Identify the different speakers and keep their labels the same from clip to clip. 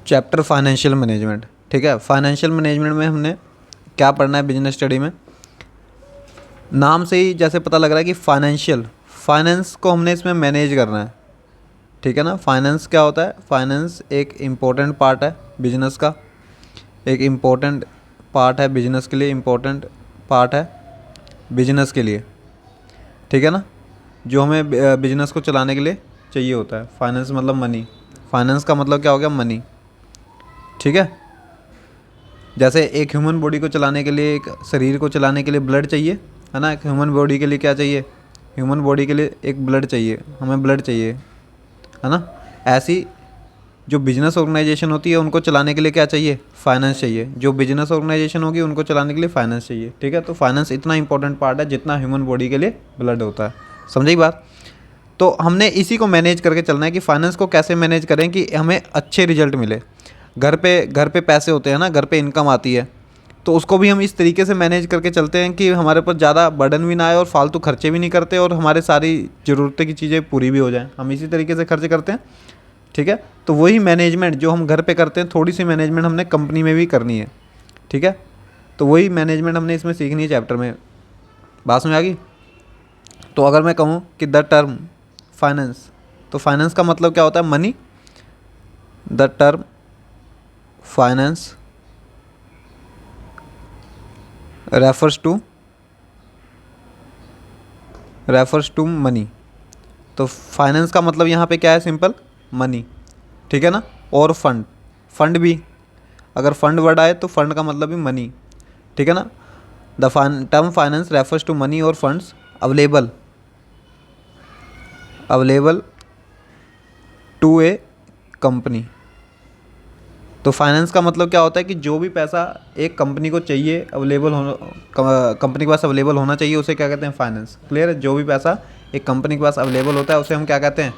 Speaker 1: Chapter financial management. ठीक है, financial management में हमने क्या पढ़ना है बिजनेस स्टडी में, नाम से ही जैसे पता लग रहा है कि फाइनेंस को हमने इसमें मैनेज करना है। ठीक है ना, फाइनेंस क्या होता है, फाइनेंस एक इम्पोर्टेंट पार्ट है बिजनेस का, एक इम्पोर्टेंट पार्ट है बिजनेस के लिए, इम्पोर्टेंट पार्ट है बिजनेस के लिए। ठीक है ना, जो हमें बिजनेस को चलाने के लिए चाहिए होता है। फाइनेंस मतलब मनी, फाइनेंस का मतलब क्या हो गया, मनी। ठीक है, जैसे एक ह्यूमन बॉडी को चलाने के लिए, एक शरीर को चलाने के लिए ब्लड चाहिए, है ना। एक ह्यूमन बॉडी के लिए क्या चाहिए, ह्यूमन बॉडी के लिए एक ब्लड चाहिए, हमें ब्लड चाहिए, है ना। ऐसी जो बिजनेस ऑर्गेनाइजेशन होती है उनको चलाने के लिए क्या चाहिए, फाइनेंस चाहिए। जो बिजनेस ऑर्गेनाइजेशन होगी उनको चलाने के लिए फाइनेंस चाहिए। ठीक है, तो फाइनेंस इतना इंपॉर्टेंट पार्ट है जितना ह्यूमन बॉडी के लिए ब्लड होता है। समझी बात। तो हमने इसी को मैनेज करके चलना है कि फाइनेंस को कैसे मैनेज करें कि हमें अच्छे रिजल्ट मिले। घर पे पैसे होते हैं ना, घर पे इनकम आती है, तो उसको भी हम इस तरीके से मैनेज करके चलते हैं कि हमारे ऊपर ज़्यादा बर्डन भी ना आए और फालतू खर्चे भी नहीं करते और हमारे सारी ज़रूरतें की चीज़ें पूरी भी हो जाएं। हम इसी तरीके से खर्च करते हैं। ठीक है, तो वही मैनेजमेंट जो हम घर पे करते हैं, थोड़ी सी मैनेजमेंट हमने कंपनी में भी करनी है। ठीक है, तो वही मैनेजमेंट हमने इसमें सीखनी है चैप्टर में। बात समझ आ गई। तो अगर मैं कहूँ कि द टर्म फाइनेंस, तो फाइनेंस का मतलब क्या होता है, money. The term finance refers to money. तो फाइनेंस का मतलब यहाँ पे क्या है, सिंपल मनी। ठीक है ना, और फंड भी, अगर फंड वर्ड आए तो फंड का मतलब भी मनी। ठीक है ना, the term finance refers to money और funds available to a company. तो फाइनेंस का मतलब क्या होता है कि जो भी पैसा एक कंपनी को चाहिए, अवेलेबल होना, कंपनी के पास अवेलेबल होना चाहिए, उसे क्या कहते हैं, फाइनेंस। क्लियर है, जो भी पैसा एक कंपनी के पास अवेलेबल होता है उसे हम क्या कहते हैं,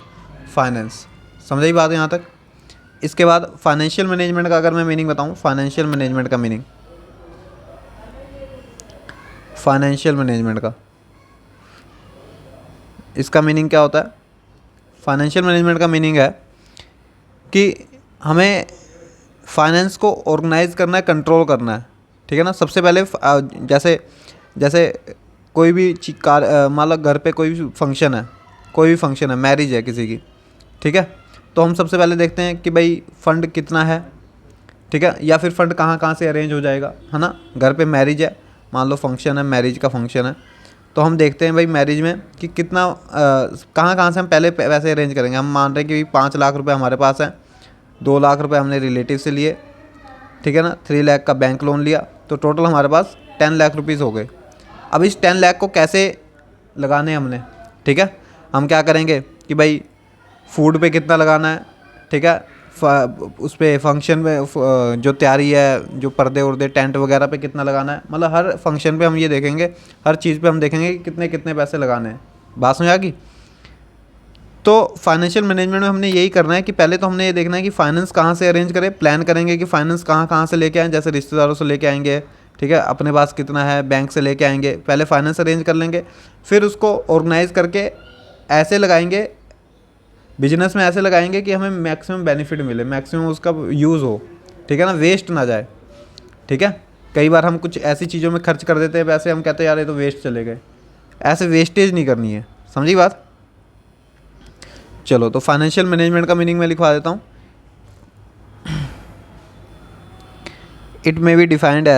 Speaker 1: फाइनेंस। समझाई बात यहाँ तक। इसके बाद फाइनेंशियल मैनेजमेंट का अगर मैं मीनिंग बताऊँ, फाइनेंशियल मैनेजमेंट का इसका मीनिंग क्या होता है। फाइनेंशियल मैनेजमेंट का मीनिंग है कि हमें फाइनेंस को ऑर्गेनाइज करना है, कंट्रोल करना है। ठीक है ना, सबसे पहले जैसे कोई भी मान लो घर पे कोई भी फंक्शन है, मैरिज है किसी की। ठीक है, तो हम सबसे पहले देखते हैं कि भाई फ़ंड कितना है। ठीक है, या फिर फ़ंड कहाँ कहाँ से अरेंज हो जाएगा, है ना। घर पे मैरिज है, मान लो फंक्शन है, मैरिज का फंक्शन है, तो हम देखते हैं भाई मैरिज में कि कितना कहाँ कहाँ से हम पहले पैसे अरेंज करेंगे। हम मान रहे हैं कि 5 लाख रुपए हमारे पास है, 2 लाख रुपए हमने रिलेटिव से लिए, ठीक है ना, 3 लाख का बैंक लोन लिया, तो टोटल हमारे पास 10 लाख रुपीज़ हो गए। अब इस 10 लाख को कैसे लगाने हमने, ठीक है, हम क्या करेंगे कि भाई फूड पे कितना लगाना है, ठीक है, उस पर फंक्शन में जो तैयारी है, जो पर्दे उर्दे टेंट वगैरह पे कितना लगाना है, मतलब हर फंक्शन पे हम ये देखेंगे, हर चीज़ पे हम देखेंगे कि कितने कितने पैसे लगाने हैं। बात समझ आ गई। तो फाइनेंशियल मैनेजमेंट में हमने यही करना है कि पहले तो हमने ये देखना है कि फाइनेंस कहाँ से अरेंज करें, प्लान करेंगे कि फाइनेंस कहाँ कहाँ से लेके आएँ, जैसे रिश्तेदारों से लेके आएंगे, ठीक है, अपने पास कितना है बैंक से लेके आएंगे, पहले फाइनेंस अरेंज कर लेंगे, फिर उसको ऑर्गेनाइज करके ऐसे लगाएंगे, बिजनेस में ऐसे लगाएंगे कि हमें मैक्सिमम बेनिफिट मिले, मैक्सिमम उसका यूज़ हो, ठीक है ना, वेस्ट ना जाए। ठीक है, कई बार हम कुछ ऐसी चीज़ों में खर्च कर देते हैं पैसे, हम कहते हैं यार ये तो वेस्ट चले गए, ऐसे वेस्टेज नहीं करनी है। समझी बात। चलो, तो फाइनेंशियल मैनेजमेंट का मीनिंग मैं लिखवा देता हूँ। It may be defined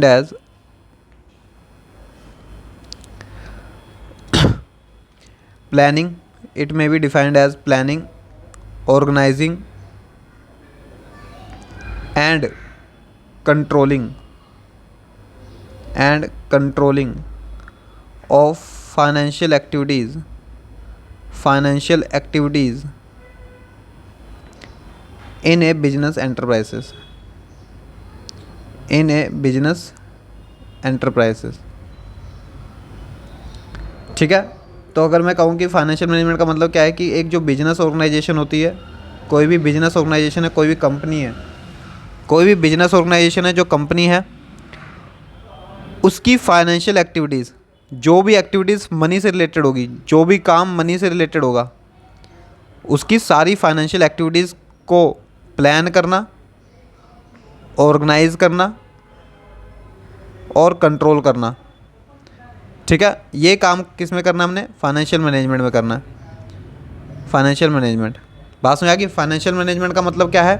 Speaker 1: as planning, it may be defined as planning, organizing and controlling of financial activities in a business enterprises। ठीक है, तो अगर मैं कहूँ कि फाइनेंशियल मैनेजमेंट का मतलब क्या है कि एक जो बिजनेस ऑर्गेनाइजेशन होती है, कोई भी बिजनेस ऑर्गेनाइजेशन है, कोई भी कंपनी है, कोई भी बिजनेस ऑर्गेनाइजेशन है जो कंपनी है, उसकी फाइनेंशियल एक्टिविटीज़, जो भी एक्टिविटीज़ मनी से रिलेटेड होगी, जो भी काम मनी से रिलेटेड होगा, उसकी सारी फाइनेंशियल एक्टिविटीज़ को प्लान करना, ऑर्गेनाइज करना और कंट्रोल करना। ठीक है, ये काम किस में करना है हमने? फाइनेंशियल मैनेजमेंट में करना है। फाइनेंशियल मैनेजमेंट, बात समझ आ गई? फाइनेंशियल मैनेजमेंट का मतलब क्या है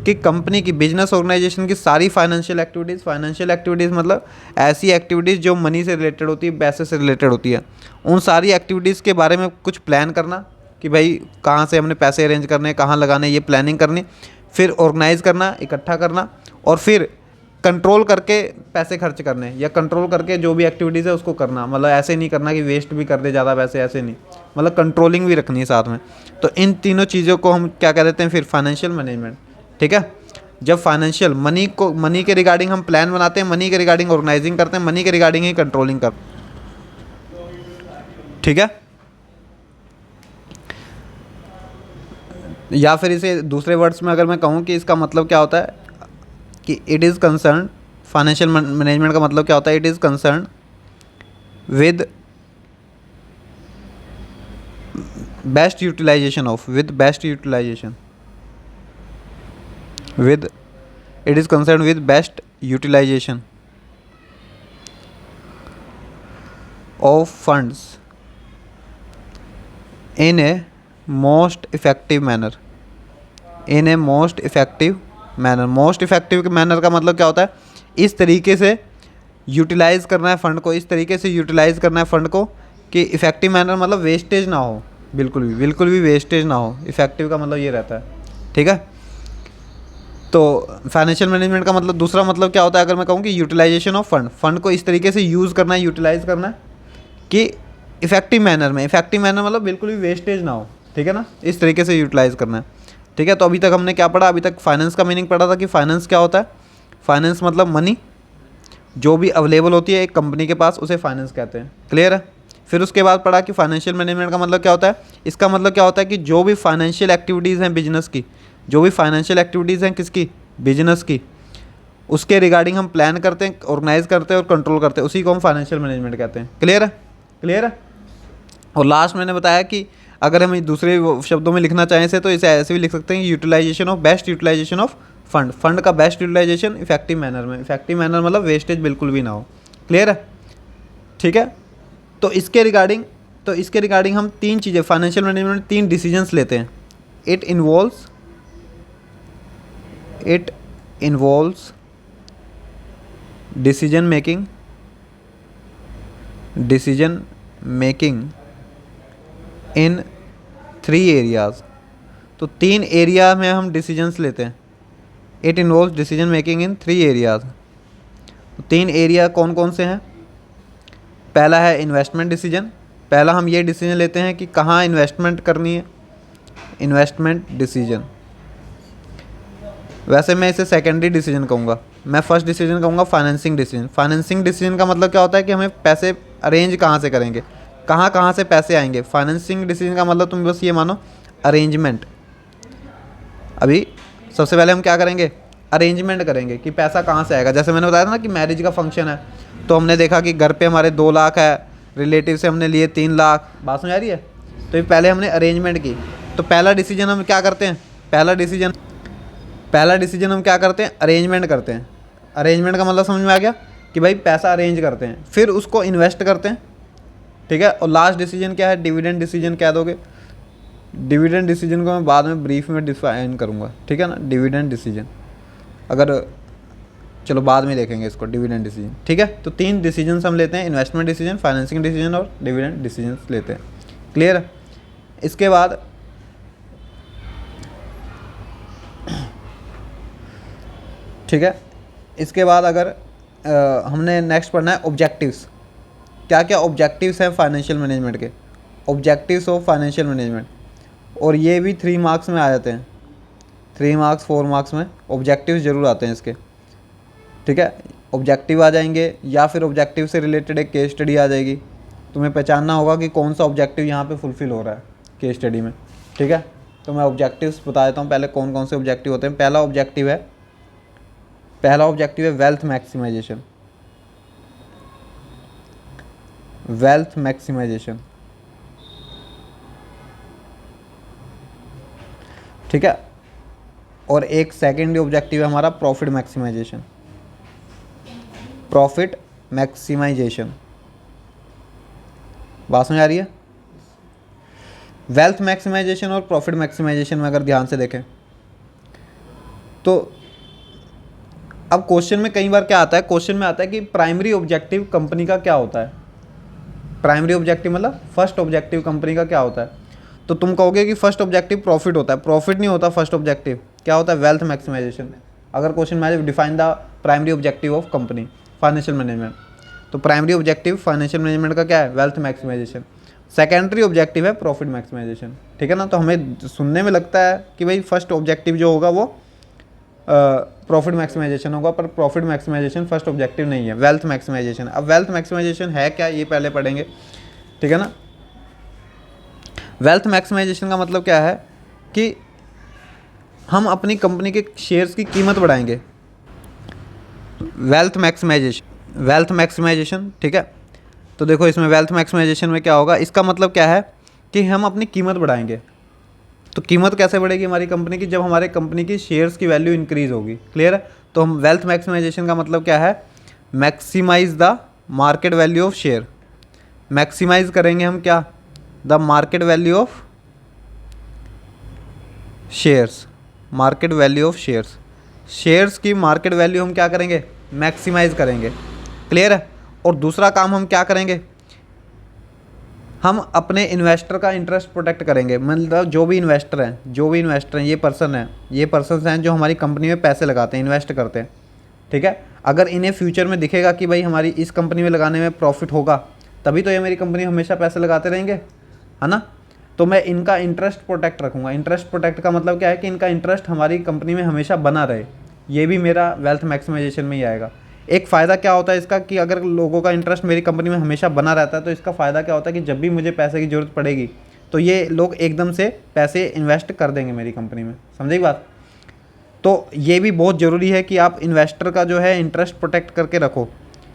Speaker 1: कि कंपनी की, बिजनेस ऑर्गेनाइजेशन की सारी फाइनेंशियल एक्टिविटीज़ मतलब ऐसी एक्टिविटीज़ जो मनी से रिलेटेड होती है, पैसे से रिलेटेड होती है, उन सारी एक्टिविटीज़ के बारे में कुछ प्लान करना कि भाई कहाँ से हमने पैसे अरेंज करने, कहाँ लगाने, ये प्लानिंग करनी। फिर ऑर्गेनाइज करना, इकट्ठा करना, और फिर कंट्रोल करके पैसे खर्च करने, या कंट्रोल करके जो भी एक्टिविटीज़ है उसको करना। मतलब ऐसे नहीं करना कि वेस्ट भी कर दे ज़्यादा पैसे, ऐसे नहीं, मतलब कंट्रोलिंग भी रखनी है साथ में। तो इन तीनों चीज़ों को हम क्या कह देते हैं फिर? Financial management. ठीक है, जब फाइनेंशियल मनी के रिगार्डिंग हम प्लान बनाते हैं, मनी के रिगार्डिंग ऑर्गेनाइजिंग करते हैं, मनी के रिगार्डिंग ही कंट्रोलिंग करते हैं। ठीक है, या फिर इसे दूसरे वर्ड्स में अगर मैं कहूँ कि इसका मतलब क्या होता है कि it is concern, financial management का मतलब क्या होता है? It is concern with best utilisation of, it is concerned with best utilization of funds in a most effective manner, most effective manner का मतलब क्या होता है? इस तरीके से यूटिलाइज़ करना है फंड को, इस तरीके से यूटिलाइज़ करना है फंड को कि इफ़ेक्टिव मैनर मतलब वेस्टेज ना हो, बिल्कुल भी वेस्टेज ना हो। इफ़ेक्टिव का मतलब ये रहता है। ठीक है, तो फाइनेंशियल मैनेजमेंट का मतलब दूसरा मतलब क्या होता है? अगर मैं कहूँ कि यूटिलाइजेशन ऑफ फंड को इस तरीके से यूज़ करना है, यूटिलाइज़ करना है कि इफ़ेक्टिव मैनर मतलब बिल्कुल भी वेस्टेज ना हो। ठीक है ना, इस तरीके से यूटिलाइज़ करना है। ठीक है, तो अभी तक हमने क्या पढ़ा? अभी तक फाइनेंस का मीनिंग पढ़ा था कि फाइनेंस क्या होता है। फाइनेंस मतलब मनी जो भी अवेलेबल होती है एक कंपनी के पास, उसे फाइनेंस कहते हैं। क्लियर है? फिर उसके बाद पढ़ा कि फाइनेंशियल मैनेजमेंट का मतलब क्या होता है। इसका मतलब क्या होता है कि जो भी फाइनेंशियल एक्टिविटीज़ हैं बिजनेस की, जो भी फाइनेंशियल एक्टिविटीज़ हैं किसकी? बिजनेस की, उसके रिगार्डिंग हम प्लान करते हैं, ऑर्गेनाइज करते हैं और कंट्रोल करते हैं, उसी को हम फाइनेंशियल मैनेजमेंट कहते हैं। क्लियर है? क्लियर है? और लास्ट मैंने बताया कि अगर हम दूसरे शब्दों में लिखना चाहें से, तो इसे ऐसे भी लिख सकते हैं, utilisation of, best utilisation of fund का बेस्ट यूटिलाइजेशन इफेक्टिव मैनर में। इफेक्टिव मैनर मतलब वेस्टेज बिल्कुल भी ना हो। क्लियर है? ठीक है, तो इसके रिगार्डिंग हम तीन चीज़ें, फाइनेंशियल मैनेजमेंट में 3 डिसीजंस लेते हैं। It involves decision making in 3 areas. तो 3 एरिया में हम डिसीजंस लेते हैं। It involves decision making in 3 areas. तो 3 एरिया कौन कौन से हैं? पहला है इन्वेस्टमेंट डिसीजन। पहला हम ये डिसीजन लेते हैं कि कहाँ इन्वेस्टमेंट करनी है, इन्वेस्टमेंट डिसीजन। वैसे मैं इसे सेकेंडरी डिसीजन कहूँगा। मैं फर्स्ट डिसीजन कहूँगा फाइनेंसिंग डिसीजन। फाइनेंसिंग डिसीजन का मतलब क्या होता है कि हमें पैसे अरेंज कहाँ से करेंगे, कहाँ से पैसे आएंगे। फाइनेंसिंग डिसीजन का मतलब तुम बस ये मानो अरेंजमेंट। अभी सबसे पहले हम क्या करेंगे? अरेंजमेंट करेंगे कि पैसा कहाँ से आएगा। जैसे मैंने बताया था ना कि मैरिज का फंक्शन है, तो हमने देखा कि घर पे हमारे 2 लाख है, रिलेटिव से हमने लिए 3 लाख। बात समझ आ रही है? तो ये पहले हमने अरेंजमेंट की। तो पहला डिसीजन हम क्या करते हैं? पहला डिसीजन हम क्या करते हैं? अरेंजमेंट करते हैं। अरेंजमेंट का मतलब समझ में आ गया कि भाई पैसा अरेंज करते हैं, फिर उसको इन्वेस्ट करते हैं। ठीक है, और लास्ट डिसीजन क्या है? डिविडेंड डिसीजन कह दोगे। डिविडेंड डिसीजन को मैं बाद में ब्रीफ में डिफाइन करूँगा। ठीक है ना, डिविडेंड डिसीजन अगर, चलो बाद में देखेंगे इसको, डिविडेंड डिसीजन। ठीक है, तो 3 डिसीजन हम लेते हैं, इन्वेस्टमेंट डिसीजन, फाइनेंसिंग डिसीजन और डिविडेंड डिसीजन लेते हैं। क्लियर है? इसके बाद ठीक है, इसके बाद अगर हमने नेक्स्ट पढ़ना है ऑब्जेक्टिव्स। क्या क्या ऑब्जेक्टिव्स हैं फाइनेंशियल मैनेजमेंट के? ऑब्जेक्टिव्स ऑफ फाइनेंशियल मैनेजमेंट, और ये भी 3 मार्क्स में आ जाते हैं। 3 मार्क्स 4 मार्क्स में ऑब्जेक्टिव्स ज़रूर आते हैं इसके। ठीक है, ऑब्जेक्टिव आ जाएंगे, या फिर ऑब्जेक्टिव से रिलेटेड एक केस स्टडी आ जाएगी। तुम्हें पहचानना होगा कि कौन सा ऑब्जेक्टिव यहाँ पे फुलफिल हो रहा है केस स्टडी में। ठीक है, तो मैं ऑब्जेक्टिव्स बता देता हूँ पहले कौन कौन से ऑब्जेक्टिव होते हैं। पहला ऑब्जेक्टिव है वेल्थ मैक्सिमाइजेशन। ठीक है। और एक सेकेंडरी ऑब्जेक्टिव है हमारा प्रॉफिट मैक्सिमाइजेशन, प्रॉफिट मैक्सिमाइजेशन। बात समझ आ रही है? वेल्थ मैक्सिमाइजेशन और प्रॉफिट मैक्सिमाइजेशन में अगर ध्यान से देखें तो अब क्वेश्चन में कई बार क्या आता है, क्वेश्चन में आता है कि प्राइमरी ऑब्जेक्टिव कंपनी का क्या होता है। प्राइमरी ऑब्जेक्टिव मतलब फर्स्ट ऑब्जेक्टिव कंपनी का क्या होता है। तो तुम कहोगे कि फर्स्ट ऑब्जेक्टिव प्रॉफिट होता है, प्रॉफिट नहीं होता। फर्स्ट ऑब्जेक्टिव क्या होता है? Wealth maximisation. अगर क्वेश्चन में define the primary objective of company financial management, तो प्राइमरी ऑब्जेक्टिव फाइनेंशियल मैनेजमेंट का क्या है? Wealth maximisation. सेकेंडरी ऑब्जेक्टिव है प्रॉफिट मैक्सिमाइजेशन, ठीक है ना। तो हमें सुनने में लगता है कि भाई फर्स्ट ऑब्जेक्टिव जो होगा वो प्रॉफिट मैक्सिमाइजेशन होगा, पर प्रॉफिट मैक्सिमाइजेशन फर्स्ट ऑब्जेक्टिव नहीं है, वेल्थ मैक्सिमाइजेशन। अब वेल्थ मैक्सिमाइजेशन है क्या, ये पहले पढ़ेंगे, ठीक है ना। वेल्थ मैक्सिमाइजेशन का मतलब क्या है कि हम अपनी कंपनी के शेयर्स की कीमत बढ़ाएंगे। वेल्थ मैक्सिमाइजेशन, ठीक है। तो देखो इसमें वेल्थ मैक्सिमाइजेशन में क्या होगा, इसका मतलब क्या है कि हम अपनी कीमत बढ़ाएंगे। तो कीमत कैसे बढ़ेगी हमारी कंपनी की? जब हमारे कंपनी की शेयर्स की वैल्यू इंक्रीज होगी। क्लियर है? तो हम वेल्थ मैक्सिमाइजेशन का मतलब क्या है? Maximise the market value of share. Maximise करेंगे हम क्या? The market value of shares, market value of shares. Shares की मार्केट वैल्यू हम क्या करेंगे? मैक्सिमाइज करेंगे। क्लियर है? और दूसरा काम हम क्या करेंगे? हम अपने इन्वेस्टर का इंटरेस्ट प्रोटेक्ट करेंगे। मतलब जो भी इन्वेस्टर हैं, ये पर्सन हैं जो हमारी कंपनी में पैसे लगाते हैं, इन्वेस्ट करते हैं, ठीक है। अगर इन्हें फ्यूचर में दिखेगा कि भाई हमारी इस कंपनी में लगाने में प्रॉफिट होगा, तभी तो ये मेरी कंपनी में हमेशा पैसे लगाते रहेंगे, है ना। तो मैं इनका इंटरेस्ट प्रोटेक्ट रखूँगा। इंटरेस्ट प्रोटेक्ट का मतलब क्या है कि इनका इंटरेस्ट हमारी कंपनी में हमेशा बना रहे। ये भी मेरा वेल्थ मैक्सिमाइजेशन में ही आएगा। एक फ़ायदा क्या होता है इसका कि अगर लोगों का इंटरेस्ट मेरी कंपनी में हमेशा बना रहता है तो इसका फ़ायदा क्या होता है कि जब भी मुझे पैसे की ज़रूरत पड़ेगी तो ये लोग एकदम से पैसे इन्वेस्ट कर देंगे मेरी कंपनी में। समझे बात? तो ये भी बहुत ज़रूरी है कि आप इन्वेस्टर का जो है इंटरेस्ट प्रोटेक्ट करके रखो,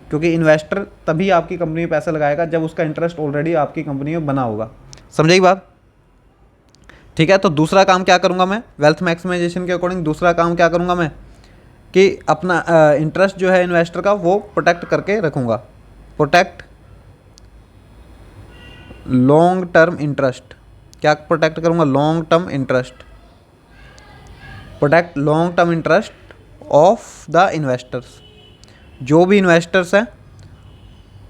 Speaker 1: क्योंकि इन्वेस्टर तभी आपकी कंपनी में पैसा लगाएगा जब उसका इंटरेस्ट ऑलरेडी आपकी कंपनी में बना होगा। समझे बात? ठीक है। तो दूसरा काम क्या करूँगा मैं वेल्थ मैक्सिमाइजेशन के अकॉर्डिंग? दूसरा काम क्या करूँगा मैं कि अपना इंटरेस्ट जो है इन्वेस्टर का वो प्रोटेक्ट करके रखूँगा। Protect long term interest. क्या प्रोटेक्ट करूँगा? Long term interest. Protect long term interest of the investors. जो भी इन्वेस्टर्स हैं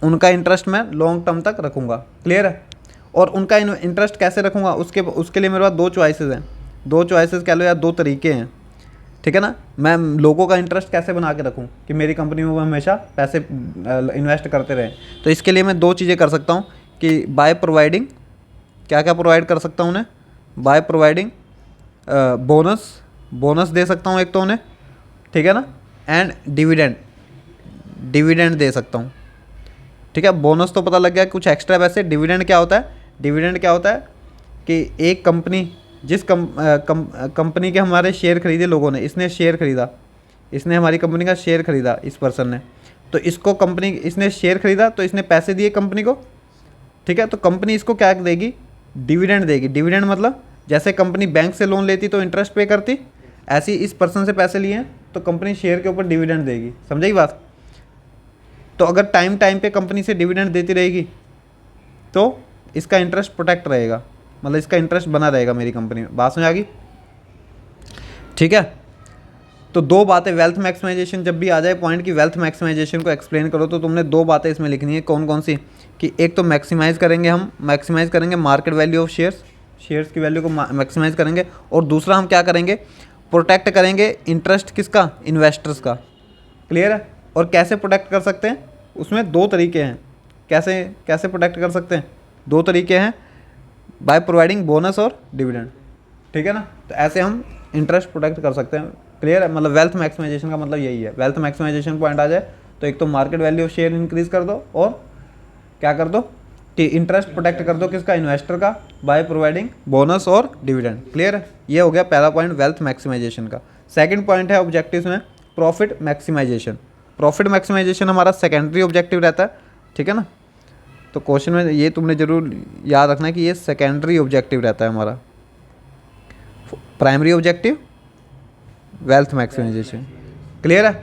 Speaker 1: उनका इंटरेस्ट मैं लॉन्ग टर्म तक रखूँगा। क्लियर है? और उनका इंटरेस्ट कैसे रखूँगा उसके लिए मेरे पास दो चॉइसेस हैं। दो चॉइसेस कह लो या दो तरीके हैं, ठीक है ना। मैं लोगों का इंटरेस्ट कैसे बना के रखूं कि मेरी कंपनी में वो हमेशा पैसे इन्वेस्ट करते रहें। तो इसके लिए मैं दो चीज़ें कर सकता हूं कि बाय प्रोवाइडिंग, क्या क्या प्रोवाइड कर सकता हूं उन्हें? बाय प्रोवाइडिंग बोनस दे सकता हूं एक तो उन्हें, ठीक है ना। एंड डिविडेंड दे सकता हूं, ठीक है। बोनस तो पता लग गया कुछ एक्स्ट्रा पैसे। डिविडेंड क्या होता है? डिविडेंड क्या होता है कि एक कंपनी जिस कंपनी के हमारे शेयर खरीदे लोगों ने, इसने शेयर खरीदा, इसने हमारी कंपनी का शेयर खरीदा इस पर्सन ने, तो इसने शेयर खरीदा तो इसने पैसे दिए कंपनी को, ठीक है। तो कंपनी इसको क्या देगी? डिविडेंड देगी। डिविडेंड मतलब जैसे कंपनी बैंक से लोन लेती तो इंटरेस्ट पे करती, ऐसे ही इस पर्सन से पैसे लिए हैं तो कंपनी शेयर के ऊपर डिविडेंड देगी। समझे बात? तो अगर टाइम पे कंपनी से डिविडेंड देती रहेगी तो इसका इंटरेस्ट प्रोटेक्ट रहेगा, मतलब इसका इंटरेस्ट बना रहेगा मेरी कंपनी में। बात समझ आ गई? ठीक है। तो दो बातें वेल्थ मैक्सिमाइजेशन जब भी आ जाए पॉइंट की वेल्थ मैक्सिमाइजेशन को एक्सप्लेन करो तो तुमने दो बातें इसमें लिखनी है। कौन कौन सी? कि एक तो मैक्सिमाइज़ करेंगे मार्केट वैल्यू ऑफ शेयर्स की वैल्यू को मैक्सिमाइज़ करेंगे, और दूसरा हम क्या करेंगे? प्रोटेक्ट करेंगे इंटरेस्ट किसका? इन्वेस्टर्स का। क्लियर है? और कैसे प्रोटेक्ट कर सकते हैं? उसमें दो तरीके हैं। कैसे प्रोटेक्ट कर सकते हैं? दो तरीके हैं, बाय प्रोवाइडिंग बोनस और डिविडेंड, ठीक है ना। तो ऐसे हम इंटरेस्ट प्रोटेक्ट कर सकते हैं। क्लियर है? मतलब वेल्थ मैक्सिमाइजेशन का मतलब यही है। वेल्थ मैक्सिमाइजेशन पॉइंट आ जाए तो एक तो market value of share increase कर दो, और क्या कर दो कि इंटरेस्ट प्रोटेक्ट कर दो किसका? इन्वेस्टर का, बाय प्रोवाइडिंग बोनस और डिविडेंड। क्लियर है? ये हो गया पहला पॉइंट वेल्थ मैक्सिमाइजेशन का। सेकंड पॉइंट है ऑब्जेक्टिव्स में प्रॉफिट मैक्सिमाइजेशन। प्रॉफिट मैक्सिमाइजेशन हमारा सेकेंडरी ऑब्जेक्टिव रहता है, ठीक है ना। तो क्वेश्चन में ये तुमने जरूर याद रखना है कि ये सेकेंडरी ऑब्जेक्टिव रहता है हमारा। Primary objective wealth maximisation, clear है।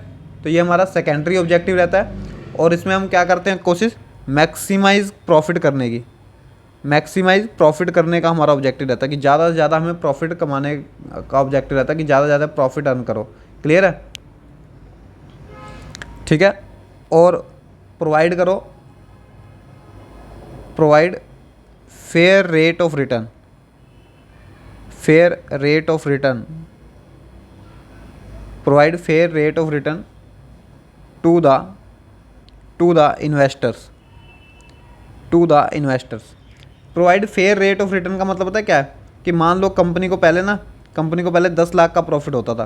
Speaker 1: तो ये हमारा सेकेंडरी ऑब्जेक्टिव रहता है और इसमें हम क्या करते हैं, कोशिश मैक्सिमाइज प्रॉफिट करने की, मैक्सिमाइज प्रॉफिट करने का हमारा ऑब्जेक्टिव रहता है कि ज़्यादा से ज़्यादा हमें प्रॉफिट कमाने का ऑब्जेक्टिव रहता है कि ज़्यादा से ज़्यादा प्रॉफिट अर्न करो, क्लियर है, ठीक है। और प्रोवाइड करो, provide fair rate of return, fair rate of return, provide fair rate of return to the investors, to the investors. Provide fair rate of return का मतलब पता है क्या है कि मान लो कंपनी को पहले 10 लाख का प्रॉफिट होता था।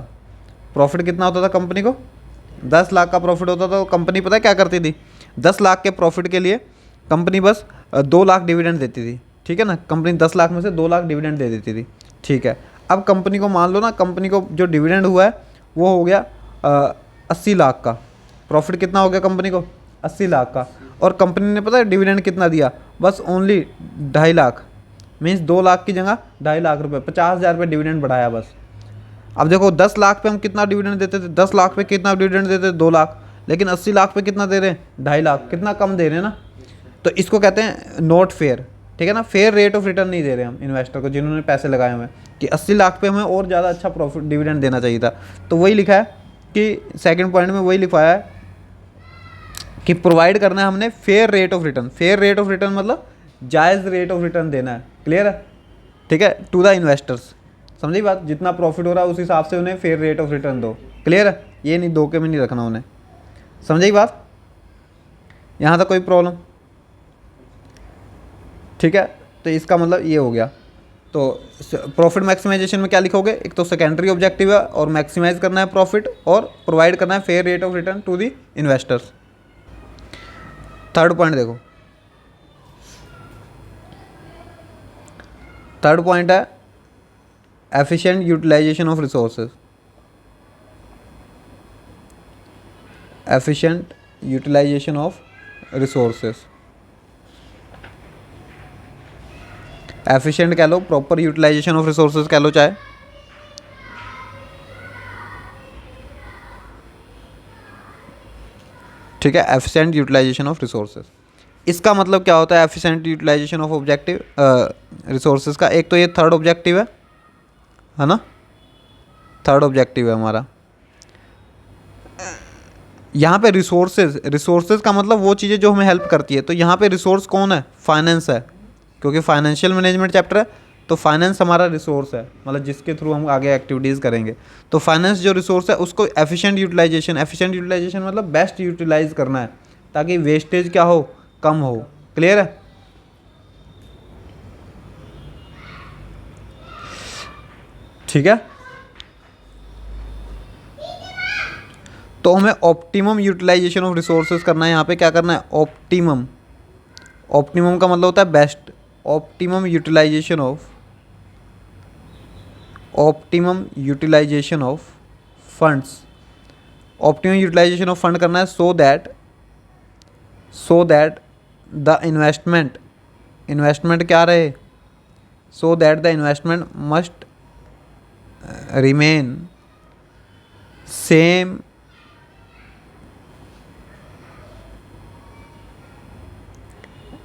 Speaker 1: प्रॉफिट कितना होता था कंपनी को? 10 लाख का प्रॉफिट होता था। तो कंपनी पता है क्या करती थी? 10 लाख के प्रॉफिट के लिए कंपनी बस 2 लाख डिविडेंड देती थी, ठीक है ना। कंपनी 10 लाख में से 2 लाख डिविडेंड दे देती थी, ठीक है। अब कंपनी को मान लो ना, कंपनी को जो डिविडेंड हुआ है वो हो गया 80 लाख का। प्रॉफिट कितना हो गया कंपनी को? 80 लाख का। और कंपनी ने पता है डिविडेंड कितना दिया? बस ओनली 2.5 लाख, मीन्स 2 लाख की जगह 2.5 लाख रुपये, 50,000 रुपये डिविडेंड बढ़ाया बस। अब देखो 10 लाख पे हम कितना डिविडेंड देते थे? 10 लाख पे कितना डिविडेंड देते थे? 2 लाख। लेकिन 80 लाख पे कितना दे रहे हैं? 2.5 लाख। कितना कम दे रहे हैं ना। तो इसको कहते हैं नॉट फेयर, ठीक है ना। फेयर रेट ऑफ रिटर्न नहीं दे रहे हम इन्वेस्टर को जिन्होंने पैसे लगाए हुए हैं कि 80 लाख पे हमें और ज़्यादा अच्छा प्रॉफिट डिविडेंड देना चाहिए था। तो वही लिखा है कि सेकंड पॉइंट में वही लिखवाया है कि प्रोवाइड करना है हमने fair rate of return. Fair rate of return मतलब जायज़ रेट ऑफ रिटर्न देना है, क्लियर है, ठीक है, टू द इन्वेस्टर्स। समझी बात? जितना प्रॉफिट हो रहा है उस हिसाब से उन्हें फेयर रेट ऑफ रिटर्न दो, क्लियर है। ये नहीं धोखे में नहीं रखना उन्हें, समझी बात? यहाँ तक कोई प्रॉब्लम? ठीक है, तो इसका मतलब ये हो गया। तो प्रॉफिट मैक्सिमाइजेशन में क्या लिखोगे? एक तो सेकेंडरी ऑब्जेक्टिव है और मैक्सिमाइज करना है प्रॉफिट और प्रोवाइड करना है fair rate of return to the investors. Third point देखो, थर्ड पॉइंट है efficient utilisation of resources. Efficient utilisation of resources, efficient कह लो, प्रॉपर यूटिलाइजेशन ऑफ रिसोर्सेज कह लो चाहे। ठीक है, एफिशिएंट यूटिलाइजेशन ऑफ रिसोर्सेज। इसका मतलब क्या होता है efficient utilisation of objective resources का? एक तो ये थर्ड ऑब्जेक्टिव है ना, थर्ड ऑब्जेक्टिव है हमारा। यहाँ पे रिसोर्सेज का मतलब वो चीज़ें जो हमें हेल्प करती है। तो यहाँ पे रिसोर्स कौन है? फाइनेंस है, क्योंकि फाइनेंशियल मैनेजमेंट चैप्टर है तो फाइनेंस हमारा रिसोर्स है, मतलब जिसके थ्रू हम आगे एक्टिविटीज़ करेंगे। तो फाइनेंस जो रिसोर्स है उसको एफिशिएंट यूटिलाइजेशन मतलब बेस्ट यूटिलाइज करना है ताकि वेस्टेज क्या हो? कम हो, क्लियर है। ठीक है, तो हमें ऑप्टिमम यूटिलाइजेशन ऑफ रिसोर्सेज करना है। यहाँ पे क्या करना है? ऑप्टिमम। ऑप्टिमम का मतलब होता है best. Optimum utilisation of funds. Optimum utilisation of fund करना है सो दैट द इन्वेस्टमेंट क्या रहे? So that the investment must remain same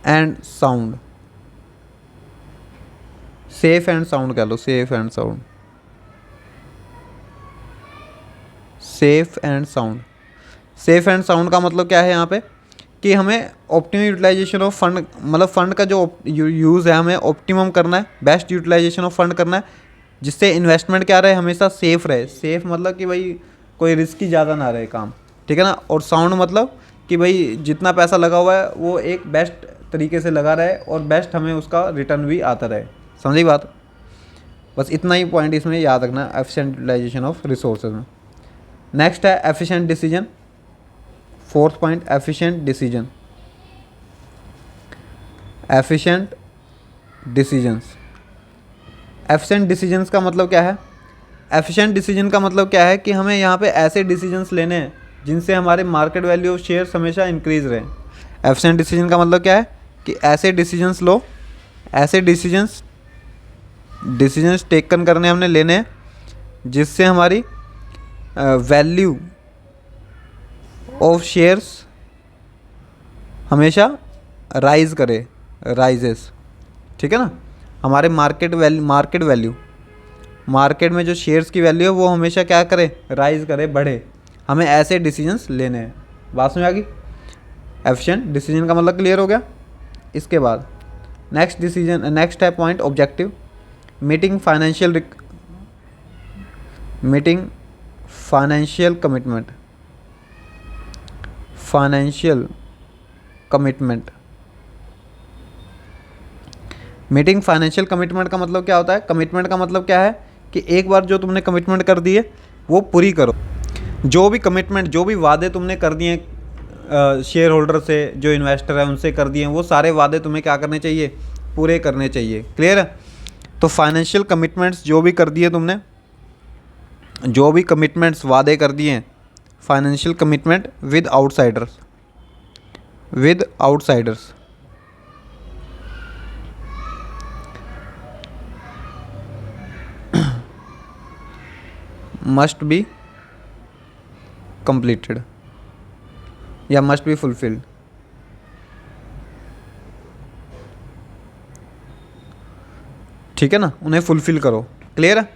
Speaker 1: and sound. Safe and sound कह लो, safe and sound, safe and sound. Safe and sound का मतलब क्या है यहाँ पे कि हमें ऑप्टिमम यूटिलाइजेशन ऑफ फंड, मतलब फंड का जो यूज़ है हमें ऑप्टिमम करना है, बेस्ट यूटिलाइजेशन ऑफ फंड करना है जिससे इन्वेस्टमेंट क्या रहे? हमेशा सेफ रहे। सेफ मतलब कि भाई कोई रिस्की ज़्यादा ना रहे काम, ठीक है ना। और साउंड मतलब कि भाई जितना पैसा लगा हुआ है वो एक बेस्ट तरीके से लगा रहे और बेस्ट हमें उसका रिटर्न भी आता रहे। समझी बात? बस इतना ही पॉइंट इसमें याद रखना एफिशिएंट यूटिलाइजेशन ऑफ रिसोर्सेज में। नेक्स्ट है efficient decision. Fourth point efficient decision. Efficient decisions. Efficient decisions का मतलब क्या है? एफिशिएंट डिसीजन का मतलब क्या है कि हमें यहाँ पे ऐसे डिसीजंस लेने हैं जिनसे हमारे मार्केट वैल्यू ऑफ शेयर्स हमेशा इंक्रीज रहे। एफिशिएंट डिसीजन का मतलब क्या है कि ऐसे डिसीजंस लो, ऐसे डिसीजंस डिसीजंस टेकन करने हमने लेने हैं जिससे हमारी वैल्यू ऑफ शेयर्स हमेशा राइज करे, राइजेस, ठीक है ना। हमारे मार्केट वैल्यू मार्केट में जो शेयर्स की वैल्यू है वो हमेशा क्या करे, राइज करे, बढ़े। हमें ऐसे डिसीजंस लेने हैं। बात समझ आ गई। एफिशिएंट डिसीजन का मतलब क्लियर हो गया। इसके बाद नेक्स्ट है point objective. Meeting financial commitment. Meeting financial commitment का मतलब क्या होता है? कमिटमेंट का मतलब क्या है कि एक बार जो तुमने कमिटमेंट कर दी है वो पूरी करो। जो भी कमिटमेंट, जो भी वादे तुमने कर दिए शेयर होल्डर से, जो इन्वेस्टर है उनसे कर दिए हैं, वो सारे वादे तुम्हें क्या करने चाहिए, पूरे करने चाहिए। क्लियर है। तो फाइनेंशियल कमिटमेंट्स जो भी कर दिए तुमने, जो भी कमिटमेंट्स वादे कर दिए हैं, financial commitment with outsiders must be completed या मस्ट बी फुलफिल्ड। ठीक है ना, उन्हें फुलफिल करो। क्लियर है।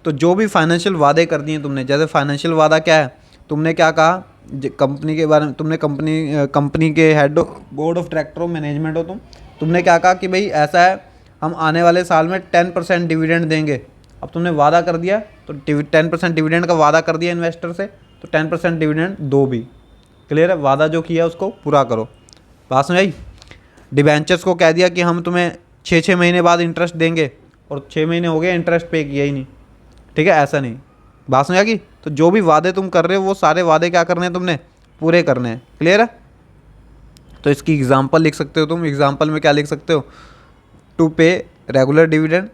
Speaker 1: तो जो भी फाइनेंशियल वादे कर दिए तुमने, जैसे फाइनेंशियल वादा क्या है, तुमने क्या कहा कंपनी के बारे में, तुमने कंपनी के हेड बोर्ड ऑफ डायरेक्टर हो, मैनेजमेंट हो तुमने क्या कहा कि भाई ऐसा है, हम आने वाले साल में 10% डिविडेंड देंगे। अब तुमने वादा कर दिया तो 10% डिविडेंड का वादा कर दिया इन्वेस्टर से, तो 10% डिविडेंड दो भी। क्लियर है। वादा जो किया उसको पूरा करो। बात समझ आई। डिबेंचर्स को कह दिया कि हम तुम्हें 6 महीने बाद इंटरेस्ट देंगे, और 6 महीने हो गए इंटरेस्ट पे किया ही नहीं। ठीक है, ऐसा नहीं। बात समझ आ गई। तो जो भी वादे तुम कर रहे हो वो सारे वादे क्या करने हैं, तुमने पूरे करने हैं। क्लियर है। तो इसकी एग्जांपल लिख सकते हो तुम। एग्जांपल में क्या लिख सकते हो, टू पे रेगुलर डिविडेंड,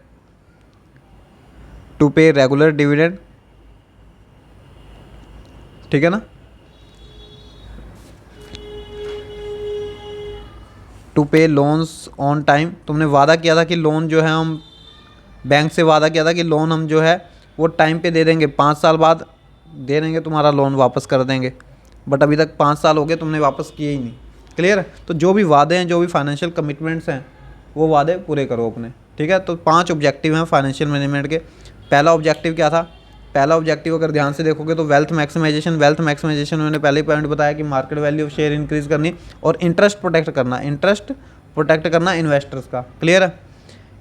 Speaker 1: ठीक है ना। टू पे लोन्स ऑन टाइम, तुमने वादा किया था कि लोन जो है हम बैंक से वादा किया था कि लोन हम जो है वो टाइम पे दे देंगे, 5 साल बाद दे देंगे, तुम्हारा लोन वापस कर देंगे। बट अभी तक 5 साल हो गए, तुमने वापस किए ही नहीं। क्लियर है। तो जो भी वादे हैं, जो भी फाइनेंशियल कमिटमेंट्स हैं, वो वादे पूरे करो अपने। ठीक है। तो 5 ऑब्जेक्टिव हैं फाइनेंशियल मैनेजमेंट के। पहला ऑब्जेक्टिव क्या था? पहला ऑब्जेक्टिव अगर ध्यान से देखोगे तो वेल्थ मैक्सिमाइजेशन मैंने पहले पॉइंट बताया कि market value of share increase करनी और इंटरेस्ट प्रोटेक्ट करना इन्वेस्टर्स का। क्लियर है।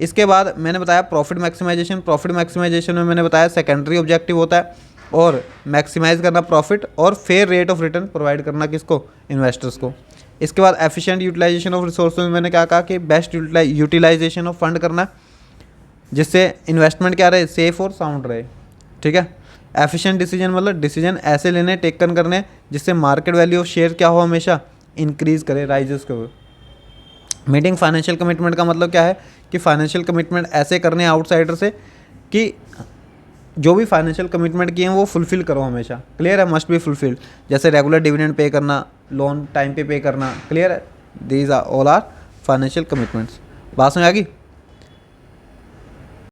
Speaker 1: इसके बाद मैंने बताया प्रॉफिट मैक्सिमाइजेशन में मैंने बताया सेकेंडरी ऑब्जेक्टिव होता है, और मैक्सिमाइज करना प्रॉफिट और fair rate of return provide करना किसको, इन्वेस्टर्स को। इसके बाद एफिशिएंट यूटिलाइजेशन ऑफ रिसोर्सेज में मैंने क्या कहा कि बेस्ट यूटिलाइजेशन ऑफ फंड करना, जिससे इन्वेस्टमेंट क्या रहे, सेफ और साउंड रहे। ठीक है। एफिशिएंट डिसीजन मतलब डिसीजन ऐसे लेने, टेकन करने जिससे मार्केट वैल्यू ऑफ शेयर क्या हो, हमेशा इंक्रीज करे, राइजेस करे। मीटिंग फाइनेंशियल कमिटमेंट का मतलब क्या है कि फाइनेंशियल कमिटमेंट ऐसे करने आउटसाइडर से कि जो भी फाइनेंशियल कमिटमेंट किए हैं वो फुलफिल करो हमेशा। क्लियर है। Must be fulfil. जैसे रेगुलर डिविडेंड पे करना, लोन टाइम पे करना। क्लियर है। These are all are financial commitments. बात समझ आ गई।